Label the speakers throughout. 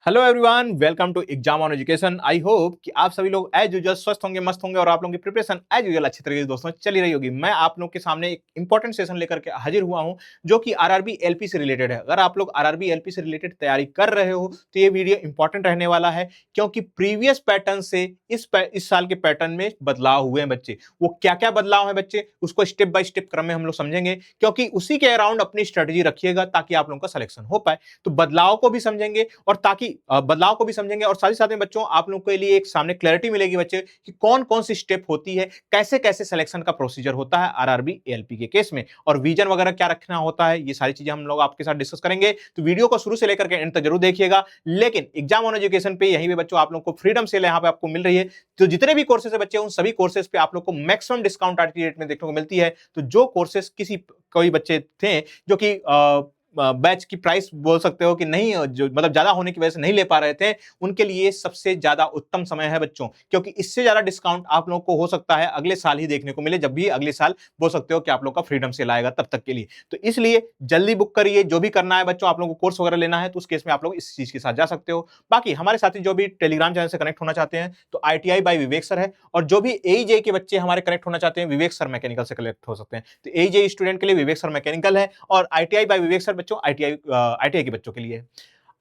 Speaker 1: Hello everyone, welcome to exam on education. I hope कि आप सभी लोग एज यूजुअल स्वस्थ होंगे, मस्त होंगे और आप लोगों की प्रिपरेशन एज यूजुअल अच्छी तरीके से दोस्तों चली रही होगी। मैं आप लोगों के सामने एक इंपॉर्टेंट सेशन लेकर के हाजिर हुआ हूं जो कि आरआरबी एलपी से रिलेटेड है। अगर आप लोग आरआरबी एलपी से रिलेटेड तैयारी कर रहे हो तो ये वीडियो इंपॉर्टेंट रहने वाला है, क्योंकि प्रीवियस पैटर्न से इस साल के पैटर्न में बदलाव हुए हैं बच्चे। वो क्या क्या बदलाव है बच्चे, उसको स्टेप बाय स्टेप क्रम में हम लोग समझेंगे, क्योंकि उसी के अराउंड अपनी स्ट्रेटेजी रखिएगा ताकि आप लोगों का सिलेक्शन हो पाए। तो बदलाव को भी समझेंगे और बदलाव को भी समझेंगे और साथ ही साथ में बच्चों आप लोगों के लिए एक सामने क्लैरिटी मिलेगी बच्चे कि कौन कौन सी स्टेप होती है, कैसे कैसे सिलेक्शन का प्रोसीजर होता है आरआरबी एएलपी के केस में, और विजन वगैरह क्या रखना होता है। ये सारी चीजें हम लोग आपके साथ डिस्कस करेंगे। तो वीडियो को शुरू से लेकर के एंड तक जरूर देखिएगा। लेकिन एग्जाम ऑन एजुकेशन पे यहीं पे बच्चों आप लोग को फ्रीडम सेल यहाँ पे आपको मिल रही है। तो जितने भी कोर्सेज है बच्चे, उन सभी कोर्सेज पे आप लोग को मैक्सिमम डिस्काउंट आज की डेट में देखने को मिलती है। तो जो कोर्सेज कोई बच्चे थे जो कि बैच की प्राइस बोल सकते हो कि नहीं, जो मतलब ज्यादा होने की वजह से नहीं ले पा रहे थे, उनके लिए सबसे ज्यादा उत्तम समय है बच्चों, क्योंकि इससे ज्यादा डिस्काउंट आप लोगों को हो सकता है अगले साल ही देखने को मिले, जब भी अगले साल बोल सकते हो कि आप लोग का फ्रीडम सेल आएगा तब तक के लिए। तो इसलिए जल्दी बुक करिए। जो भी करना है बच्चों, आप लोगों को कोर्स वगैरह लेना है तो उस केस में आप लोग इस चीज के साथ जा सकते हो। बाकी हमारे साथी जो भी टेलीग्राम चैनल से कनेक्ट होना चाहते हैं तो ITI बाय विवेक सर है, और जो भी AEJ के बच्चे हमारे कनेक्ट होना चाहते हैं विवेक सर मैकेनिकल से कनेक्ट हो सकते हैं। तो AEJ स्टूडेंट के लिए विवेक सर मैकेनिकल है, और ITI बाय विवेक सर बच्चों ITI के बच्चों के लिए।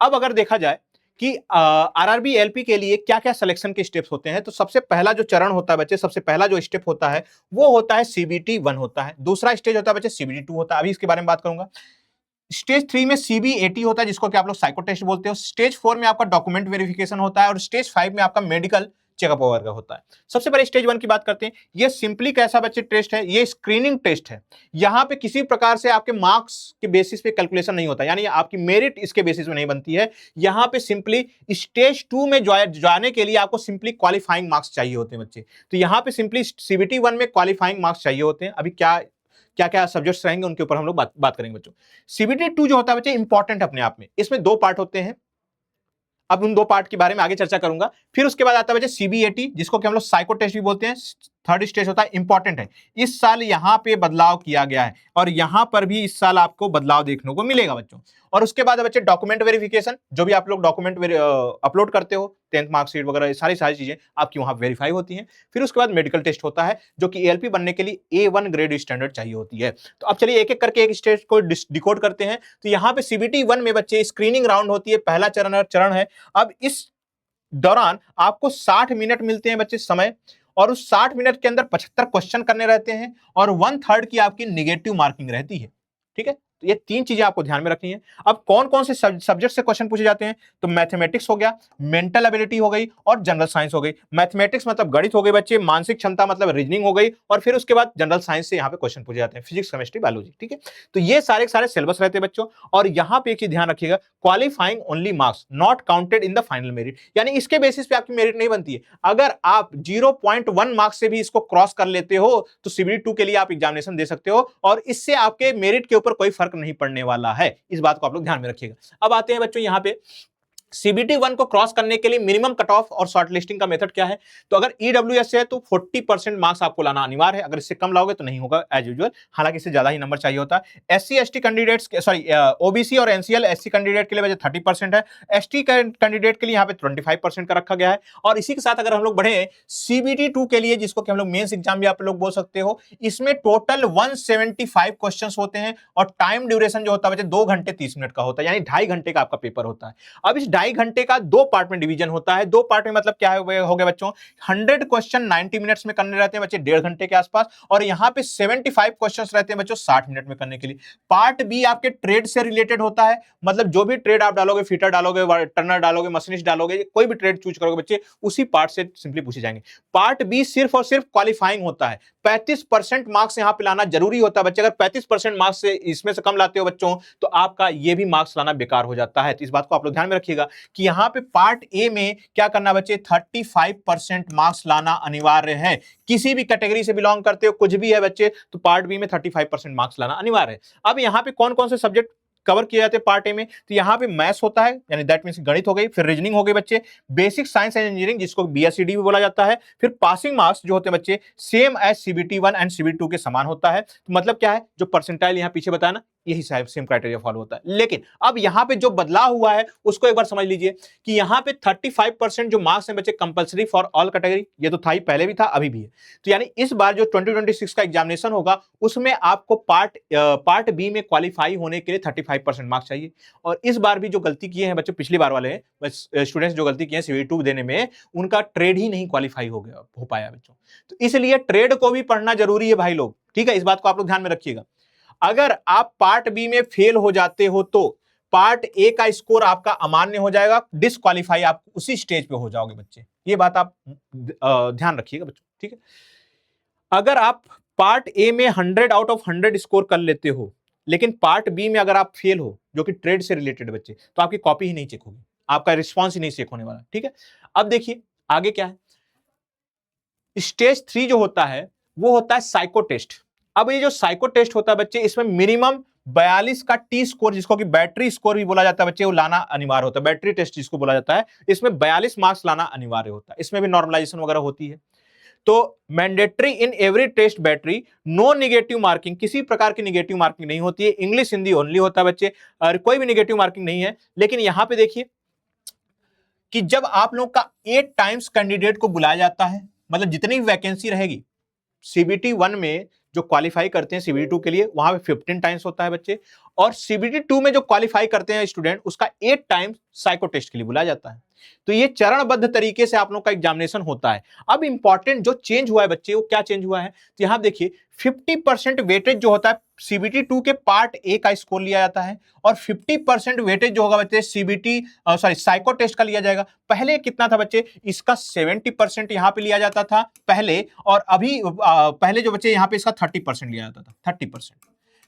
Speaker 1: अब अगर देखा जाए कि आरआरबी एलपी के लिए क्या क्या सिलेक्शन के स्टेप्स होते हैं, तो सबसे पहला जो चरण होता है बच्चे, सबसे पहला जो स्टेप होता है वो होता है CBT 1 होता है। दूसरा स्टेज होता है बच्चे CBT 2 होता है, अभी इसके बारे में बात करूंगा। स्टेज 3 में CBAT होता है, जिसको कि आप लोग साइको टेस्ट बोलते हो। स्टेज 4 में आपका डॉक्यूमेंट वेरिफिकेशन होता है, और स्टेज 5 में आपका मेडिकल चेकअप वगैरह होता है। सबसे पहले स्टेज 1 की बात करते हैं। ये सिंपली कैसा बच्चे टेस्ट है, ये स्क्रीनिंग टेस्ट है। यहां पे किसी प्रकार से आपके मार्क्स के बेसिस पे कैलकुलेशन नहीं होता, यानी आपकी मेरिट इसके बेसिस में नहीं बनती है। यहां पे सिंपली स्टेज 2 में जाने के लिए आपको सिंपली क्वालिफाइंग मार्क्स चाहिए होते हैं बच्चे। तो यहां पे सिंपली CBT 1 में क्वालिफाइंग मार्क्स चाहिए होते हैं। अभी क्या क्या क्या सब्जेक्ट्स रहेंगे उनके ऊपर हम लोग बात करेंगे बच्चों। CBT 2 जो होता है बच्चे इंपॉर्टेंट अपने आप में, इसमें 2 पार्ट होते हैं। अब उन 2 पार्ट के बारे में आगे चर्चा करूंगा। फिर उसके बाद आता है बच्चे CBAT, जिसको कि हम लोग साइको टेस्ट भी बोलते हैं। थर्ड स्टेज होता है, इंपॉर्टेंट है। इस साल यहां पे बदलाव किया गया है, और यहां पर भी इस साल आपको बदलाव देखने को मिलेगा बच्चों। और उसके बाद बच्चे डॉक्यूमेंट वेरिफिकेशन, जो भी आप लोग डॉक्यूमेंट अपलोड करते हो, 10th मार्कशीट वगैरह सारी सारी चीजें आपकी वहां वेरीफाई होती हैं। फिर उसके बाद मेडिकल टेस्ट होता है, जो कि ALP बनने के लिए A1 ग्रेड स्टैंडर्ड चाहिए होती है। तो अब चलिए एक एक करके एक स्टेज को डिकोड करते हैं। तो यहाँ पे CBT 1 में बच्चे स्क्रीनिंग राउंड होती है, पहला चरण है। अब इस दौरान आपको 60 मिनट मिलते हैं बच्चे समय, और उस 60 मिनट के अंदर 75 क्वेश्चन करने रहते हैं, और 1/3 की आपकी निगेटिव मार्किंग रहती है। ठीक है, तो ये 3 चीजें आपको ध्यान में रखनी है। अब कौन कौन से सब्जेक्ट से क्वेश्चन पूछे जाते हैं, तो मैथमेटिक्स हो गया, मेंटल एबिलिटी हो गई, और जनरल साइंस हो गई। मैथमेटिक्स मतलब गणित हो गई बच्चे, मानसिक क्षमता मतलब रीजनिंग हो गई, और फिर उसके बाद जनरल साइंस से यहाँ पे क्वेश्चन पूछे जाते हैं, फिजिक्स, केमिस्ट्री, बायोलॉजी। ठीक है, तो ये सारे सारे सिलेबस रहते हैं बच्चों। और यहाँ पे एक चीज ध्यान रखिएगा, qualifying only marks not counted in the final merit, यानी इसके बेसिस पे आपकी मेरिट नहीं बनती है। अगर आप 0.1 मार्क्स से भी इसको क्रॉस कर लेते हो तो CBT 2 के लिए आप एग्जामिनेशन दे सकते हो, और इससे आपके मेरिट के ऊपर कोई फर्क नहीं पड़ने वाला है। इस बात को आप लोग ध्यान में रखिएगा। अब आते हैं बच्चों यहाँ पे CBT 1 को क्रॉस करने के लिए मिनिमम कट ऑफ और शॉर्ट लिस्टिंग का मेथड क्या है। तो अगर EWS है तो 40% मार्क्स आपको लाना अनिवार्य है, अगर इससे कम लाओगे तो नहीं होगा एज यूजुअल, हालांकि इससे ज्यादा ही नंबर चाहिए होता है। SC ST candidates, sorry OBC और NCL SC कैंडिडेट के लिए वजह 30% है, ST कैंडिडेट के लिए यहाँ पे 25% का रखा गया है। और इसी के साथ अगर हम लोग बढ़े CBT 2 के लिए, जिसको कि हम लोग मेंस एग्जाम भी आप लोग बोल सकते हो, इसमें टोटल 175 क्वेश्चन होते हैं, और टाइम ड्यूरेशन जो होता है 2 घंटे 30 मिनट का होता है, यानी 2.5 घंटे का आपका पेपर होता है। अब इस 2.5 घंटे का 2 पार्ट में डिवीजन होता है। 2 पार्ट में मतलब क्या हो गया बच्चों, 100 क्वेश्चन 90 मिनट्स में करने रहते हैं बच्चे, 1.5 घंटे के आसपास, और यहां पे 75 क्वेश्चंस रहते हैं बच्चों 60 मिनट में करने के लिए। पार्ट बी आपके ट्रेड से रिलेटेड होता है, मतलब जो भी ट्रेड आप डालोगे, फिटर डालोगे, टर्नर डालोगे, मशीनिस्ट डालोगे, कोई भी ट्रेड चूज करोगे बच्चे, उसी पार्ट से सिंपली पूछे जाएंगे। पार्ट बी सिर्फ और सिर्फ क्वालिफाइंग होता है, 35% मार्क्स यहां पे लाना जरूरी होता है बच्चे। अगर 35% मार्क्स से इसमें से कम लाते हो बच्चों, तो आपका ये भी मार्क्स लाना बेकार हो जाता है। तो इस बात को आप लोग ध्यान में रखिएगा कि यहां पे पार्ट ए में क्या करना बच्चे, 35% मार्क्स लाना अनिवार्य है। किसी भी कैटेगरी से बिलोंग करते हो, कुछ भी है बच्चे, तो पार्ट बी में 35% मार्क्स लाना अनिवार्य है। अब यहां पे कौन कौन से सब्जेक्ट कवर किए जाते हैं पार्ट ए में, तो यहां पे मैथ्स होता है, यानी दैट मींस गणित हो गई, फिर रीजनिंग हो गई बच्चे, बेसिक साइंस एंड इंजीनियरिंग जिसको BSCD भी बोला जाता है, फिर पासिंग मार्क्स जो होते हैं बच्चे same age CBT 1 and CBT 2 के समान होता है। तो मतलब क्या है, जो परसेंटाइल यहां पीछे बताया ना, यही सेम क्राइटेरिया फॉलो होता है। लेकिन अब यहाँ पे जो बदलाव हुआ है उसको एक बार समझ लीजिए कि यहाँ पे 35% जो मार्क्स हैं बच्चे कंपलसरी फॉर ऑल कैटेगरी, ये तो था ही, पहले भी था अभी भी है। तो यानी इस बार जो 2026 का एग्जामिनेशन होगा उसमें आपको पार्ट बी में क्वालिफाई होने के लिए 35% मार्क्स चाहिए। और इस बार भी जो गलती किए हैं बच्चे पिछली बार वाले स्टूडेंट्स जो गलती किए हैं CBT2 देने में, उनका ट्रेड ही नहीं क्वालिफाई हो पाया बच्चों। तो इसलिए ट्रेड को भी पढ़ना जरूरी है भाई लोग, ठीक है, इस बात को आप लोग ध्यान में रखिएगा। अगर आप पार्ट बी में फेल हो जाते हो तो पार्ट ए का स्कोर आपका अमान्य हो जाएगा, डिसक्वालीफाई आप उसी स्टेज पे हो जाओगे बच्चे, ये बात आप ध्यान रखिएगा बच्चों, ठीक है। अगर आप पार्ट ए में 100 आउट ऑफ 100 स्कोर कर लेते हो, लेकिन पार्ट बी में अगर आप फेल हो, जो कि ट्रेड से रिलेटेड बच्चे, तो आपकी कॉपी ही नहीं चेक होगी, आपका रिस्पॉन्स ही नहीं चेक होने वाला, ठीक है। अब देखिए आगे क्या है, स्टेज 3 जो होता है वो होता है साइको टेस्ट। अब ये जो साइको टेस्ट होता है बच्चे, इसमें मिनिमम 42 का टी स्कोर, जिसको कि बैटरी स्कोर भी बोला जाता है बच्चे, वो लाना अनिवार्य होता है। बैटरी टेस्ट जिसको बोला जाता है, इसमें 42 मार्क्स लाना अनिवार्य होता है। इसमें भी नॉर्मलाइजेशन वगैरह होती है। तो mandatory in every test battery, no negative marking, किसी प्रकार की निगेटिव मार्किंग नहीं होती है। इंग्लिश हिंदी ओनली होता है बच्चे, और कोई भी निगेटिव मार्किंग नहीं है। लेकिन यहां पे देखिए कि जब आप लोग का 8 टाइम्स कैंडिडेट को बुलाया जाता है, मतलब जितनी भी वैकेंसी रहेगी CBT1 में जो क्वालिफाई करते हैं CBT2 के लिए, वहां पे 15 टाइम्स होता है बच्चे, और CBT2 में जो क्वालिफाई करते हैं स्टूडेंट, उसका 8 टाइम्स साइको टेस्ट के लिए बुलाया जाता है। तो ये चरणबद्ध तरीके से आप लोग का एग्जामिनेशन होता है। अब इंपॉर्टेंट जो चेंज हुआ है बच्चे, वो क्या चेंज हुआ है, तो यहां देखिए 50% वेटेज जो होता है CBT2 के पार्ट ए का स्कोर लिया जाता है, और 50% वेटेज जो होगा बच्चे साइको टेस्ट का लिया जाएगा। पहले कितना था बच्चे, इसका 70% यहां पे लिया जाता था पहले, और अभी पहले जो बच्चे यहां पे इसका 30% लिया जाता था, 30%।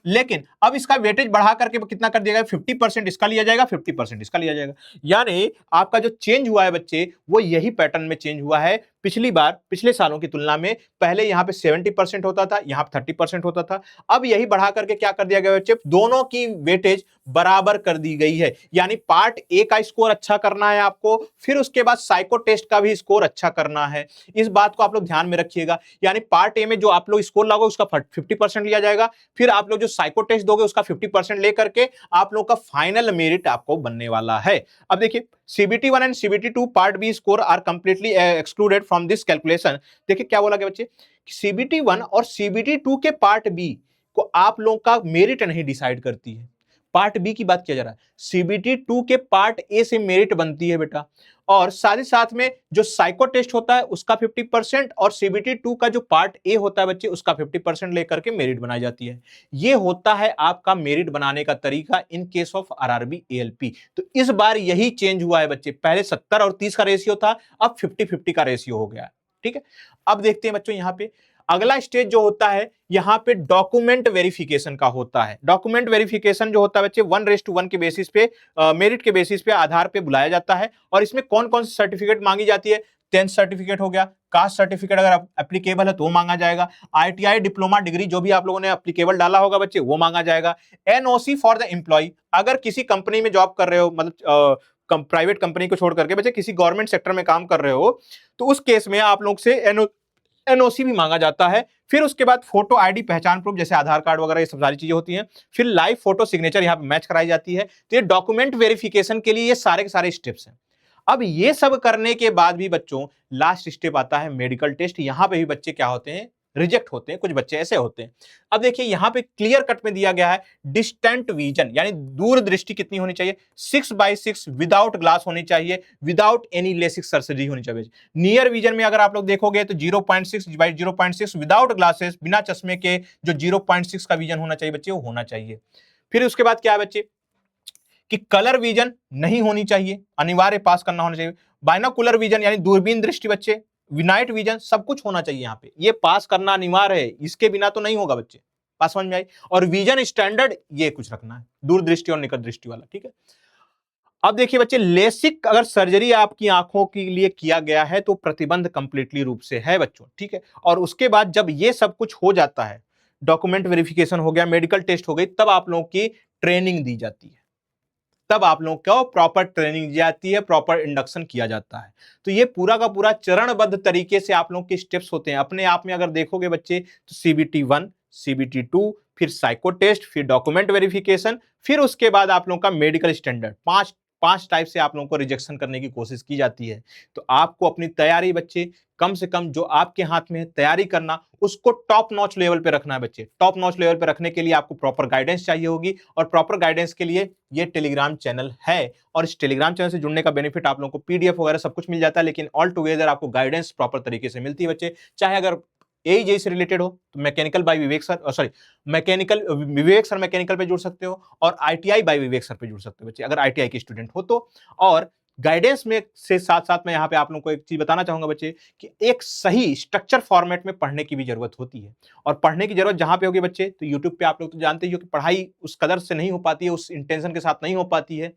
Speaker 1: लेकिन अब इसका वेटेज बढ़ा करके कितना कर दिया गया, 50% इसका लिया जाएगा, 50% इसका लिया जाएगा। यानी आपका जो चेंज हुआ है बच्चे, वो यही पैटर्न में चेंज हुआ है। पिछले सालों की तुलना में पहले यहां पे 70% होता था, यहां पे 30% होता था। अब यही बढ़ा करके क्या कर दिया गया बच्चे, दोनों की वेटेज बराबर कर दी गई है। यानी पार्ट ए का स्कोर अच्छा करना है आपको, फिर उसके बाद साइको टेस्ट का भी स्कोर अच्छा करना है। इस बात को आप लोग ध्यान में रखिएगा। यानी पार्ट ए में जो आप लोग स्कोर लाओगे उसका 50% लिया जाएगा, फिर आप लोग जो साइको टेस्ट दोगे उसका 50% लेकर के आप लोग का फाइनल मेरिट आपको बनने वाला है। अब देखिए CBT1 and CBT2 part B score are completely excluded from this calculation. देखिए क्या बोला गया बच्चे, CBT1 और CBT2 के पार्ट बी को आप लोगों का मेरिट नहीं डिसाइड करती है। पार्ट बी की बात किया जा रहा है, CBT2 के पार्ट ए से मेरिट बनती है बेटा, और साथ ही साथ में जो साइको टेस्ट होता है उसका 50% और CBT2 का जो पार्ट ए होता है बच्चे उसका 50% लेकर के मेरिट बनाई जाती है। ये होता है आपका मेरिट बनाने का तरीका in case of RRB ALP। तो इस बार यही चेंज हुआ है बच्चे, पहले 70 और 30 का रेशियो था, अब 50-50 का रेशियो हो गया है, ठीक है। अब देखते हैं बच्चों यहां पे अगला स्टेज जो होता है, यहां पे डॉक्यूमेंट वेरिफिकेशन का होता है। डॉक्यूमेंट वेरिफिकेशन जो होता है बच्चे 1:1 के बेसिस पे, मेरिट के बेसिस पे, आधार पे बुलाया जाता है। और इसमें कौन कौन सी सर्टिफिकेट मांगी जाती है, 10th सर्टिफिकेट हो गया, कास्ट सर्टिफिकेट अगर एप्लीकेबल है तो वो मांगा जाएगा, ITI डिप्लोमा डिग्री जो भी आप लोगों ने एप्लीकेबल डाला होगा बच्चे वो मांगा जाएगा, NOC फॉर द एम्प्लॉय, अगर किसी कंपनी में जॉब कर रहे हो, मतलब प्राइवेट कंपनी को छोड़ करके बच्चे किसी गवर्नमेंट सेक्टर में काम कर रहे हो, तो उस केस में आप लोग से NOC भी मांगा जाता है। फिर उसके बाद फोटो ID पहचान प्रूफ जैसे आधार कार्ड वगैरह, ये सब सारी चीजें होती हैं। फिर लाइव फोटो सिग्नेचर यहाँ पे मैच कराई जाती है। तो ये डॉक्यूमेंट वेरिफिकेशन के लिए ये सारे के सारे स्टेप्स हैं। अब ये सब करने के बाद भी बच्चों लास्ट स्टेप आता है मेडिकल टेस्ट। यहां पे भी बच्चे क्या होते हैं, रिजेक्ट होते हैं, कुछ बच्चे ऐसे होते हैं। अब देखिए यहां पे क्लियर कट में दिया गया है डिस्टेंट विजन, यानी दूरदृष्टि कितनी होनी चाहिए, 6/6 विदाउट ग्लास होनी चाहिए, विदाउट एनी लेसिक सर्जरी होनी चाहिए। नियर विजन में अगर आप लोग देखोगे तो 0.6/0.6 विदाउट ग्लासेस, बिना चश्मे के जो 0.6 का विजन होना चाहिए बच्चे, वो होना चाहिए। फिर उसके बाद क्या है बच्चे कि कलर विजन नहीं होनी चाहिए, अनिवार्य पास करना होना चाहिए। बाइनोकुलर विजन यानी दूरबीन दृष्टि बच्चे, नाइट विजन, सब कुछ होना चाहिए यहाँ पे, ये पास करना अनिवार्य है, इसके बिना तो नहीं होगा बच्चे। पास समझ में आई। और विजन स्टैंडर्ड ये कुछ रखना है, दूरदृष्टि और निकट दृष्टि वाला, ठीक है। अब देखिए बच्चे लेसिक अगर सर्जरी आपकी आंखों के लिए किया गया है तो प्रतिबंध कंप्लीटली रूप से है बच्चों, ठीक है। और उसके बाद जब ये सब कुछ हो जाता है, डॉक्यूमेंट वेरिफिकेशन हो गया, मेडिकल टेस्ट हो गई, तब आप लोगों की ट्रेनिंग दी जाती है, तब आप लोगों को प्रॉपर ट्रेनिंग दी जाती है, प्रॉपर इंडक्शन किया जाता है। तो ये पूरा का पूरा चरणबद्ध तरीके से आप लोगों के स्टेप्स होते हैं। अपने आप में अगर देखोगे बच्चे तो CBT1, CBT2, फिर साइको टेस्ट, फिर डॉक्यूमेंट वेरिफिकेशन, फिर उसके बाद आप लोगों का मेडिकल स्टैंडर्ड। पांच टाइप से आप लोगों को रिजेक्शन करने की कोशिश की जाती है। तो आपको अपनी तैयारी बच्चे कम से कम जो आपके हाथ में है तैयारी करना, उसको टॉप नॉच लेवल पे रखना है बच्चे। टॉप नॉच लेवल पे रखने के लिए आपको प्रॉपर गाइडेंस चाहिए होगी, और प्रॉपर गाइडेंस के लिए ये टेलीग्राम चैनल है। और इस टेलीग्राम चैनल से जुड़ने का बेनिफिट आप लोगों को पीडीएफ वगैरह सब कुछ मिल जाता है, लेकिन ऑल टुगेदर आपको गाइडेंस प्रॉपर तरीके से मिलती है बच्चे। चाहे अगर एई से रिलेटेड हो तो मैकेनिकल बाय विवेक सर, सॉरी मैकेनिकल विवेक सर मैकेनिकल पे जुड़ सकते हो, और आईटीआई बाय विवेक सर पे जुड़ सकते हो बच्चे, अगर आईटीआई के स्टूडेंट हो तो। और गाइडेंस में से साथ साथ मैं यहाँ पे आप लोगों को एक चीज बताना चाहूंगा बच्चे, कि एक सही स्ट्रक्चर फॉर्मेट में पढ़ने की भी जरूरत होती है। और पढ़ने की जरूरत जहां पे होगी बच्चे, तो यूट्यूब पे आप लोग तो जानते ही हो कि पढ़ाई उस कदर से नहीं हो पाती है, उस इंटेंशन के साथ नहीं हो पाती है।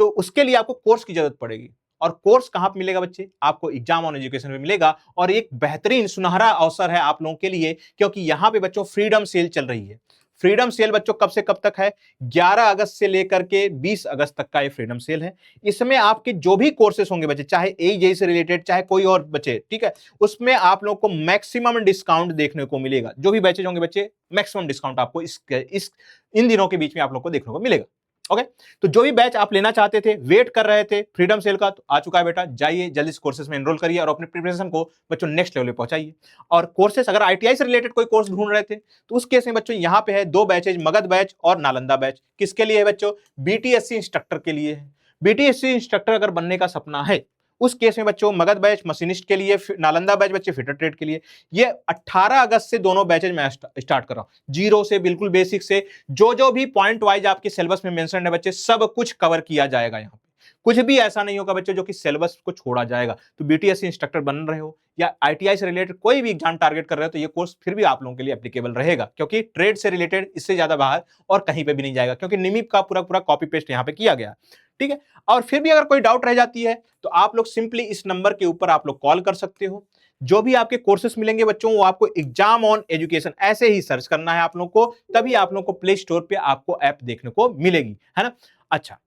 Speaker 1: तो उसके लिए आपको कोर्स की जरूरत पड़ेगी। और कोर्स कहां पर मिलेगा बच्चे? आपको एग्जाम ऑन एजुकेशन में मिलेगा। और एक बेहतरीन सुनहरा अवसर है आप लोगों के लिए, क्योंकि यहां पे बच्चों फ्रीडम सेल चल रही है। फ्रीडम सेल बच्चों कब से कब तक है? 11 अगस्त से लेकर के 20 अगस्त तक का ये फ्रीडम सेल है। इसमें आपके जो भी कोर्सेस होंगे बच्चे, चाहे एई से रिलेटेड, चाहे कोई और बच्चे, ठीक है, उसमें आप लोगों को मैक्सिमम डिस्काउंट देखने को मिलेगा। जो भी बैचेज होंगे बच्चे, मैक्सिमम डिस्काउंट आपको इन दिनों के बीच में आप लोग को देखने को मिलेगा। ओके, तो जो भी बैच आप लेना चाहते थे, वेट कर रहे थे फ्रीडम सेल का, तो आ चुका है बेटा। जाइए जल्दी से कोर्सेज में एनरोल करिए और अपने प्रिपरेशन को बच्चों नेक्स्ट लेवल पे पहुंचाइए। और कोर्सेज अगर आईटीआई से रिलेटेड कोई कोर्स ढूंढ रहे थे, तो उस केस में बच्चों यहाँ पे है 2 बैचेज, मगध बैच और नालंदा बैच। किसके लिए है बच्चों? बीटीएससी इंस्ट्रक्टर के लिए है। बीटीएससी इंस्ट्रक्टर अगर बनने का सपना है, उस केस में बच्चों मगध बैच मशीनिस्ट के लिए, नालंदा बैच बच्चे फिटर ट्रेड के लिए। ये 18 अगस्त से दोनों बैचेज मैं स्टार्ट कर रहा हूं, जीरो से, बिल्कुल बेसिक से। जो भी पॉइंट वाइज आपके सिलेबस में मेंशन है बच्चे, सब कुछ कवर किया जाएगा यहाँ पे। कुछ भी ऐसा नहीं होगा बच्चों जो कि सिलेबस को छोड़ा जाएगा। तो बीटीएससी इंस्ट्रक्टर बन रहे हो या आईटीआई से रिलेटेड कोई भी एग्जाम टारगेट कर रहे हो, तो ये कोर्स फिर भी आप लोगों के लिए एप्लीकेबल रहेगा, क्योंकि ट्रेड से रिलेटेड इससे ज्यादा बाहर और कहीं पे भी नहीं जाएगा, क्योंकि निमिप का पूरा पूरा कॉपी पेस्ट यहाँ पे किया गया। ठीक है, और फिर भी अगर कोई डाउट रह जाती है, तो आप लोग सिंपली इस नंबर के ऊपर आप लोग कॉल कर सकते हो। जो भी आपके कोर्सेस मिलेंगे बच्चों, वो आपको एग्जाम ऑन एजुकेशन ऐसे ही सर्च करना है आप लोग को, तभी आप लोग को प्ले स्टोर पे आपको ऐप देखने को मिलेगी, है ना। अच्छा,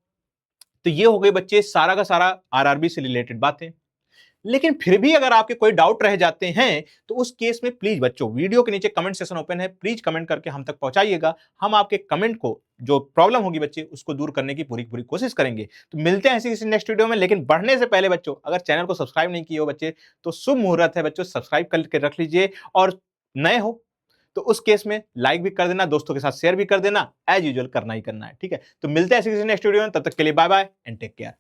Speaker 1: तो ये हो गई बच्चे सारा का सारा आरआरबी से रिलेटेड बातें। लेकिन फिर भी अगर आपके कोई डाउट रह जाते हैं, तो उस केस में प्लीज बच्चों, वीडियो के नीचे कमेंट सेक्शन ओपन है, प्लीज कमेंट करके हम तक पहुंचाइएगा। हम आपके कमेंट को, जो प्रॉब्लम होगी बच्चे, उसको दूर करने की पूरी पूरी कोशिश करेंगे। तो मिलते हैं ऐसी किसी नेक्स्ट वीडियो में। लेकिन बढ़ने से पहले बच्चों, अगर चैनल को सब्सक्राइब नहीं किए हो बच्चे, तो शुभ मुहूर्त है बच्चों, सब्सक्राइब करके रख लीजिए। और नए हो तो उस केस में लाइक भी कर देना, दोस्तों के साथ शेयर भी कर देना, एज यूजुअल करना ही करना है। ठीक है, तो मिलते हैं ऐसी किसी नेक्स्ट वीडियो में, तब तक के लिए bye bye and take care.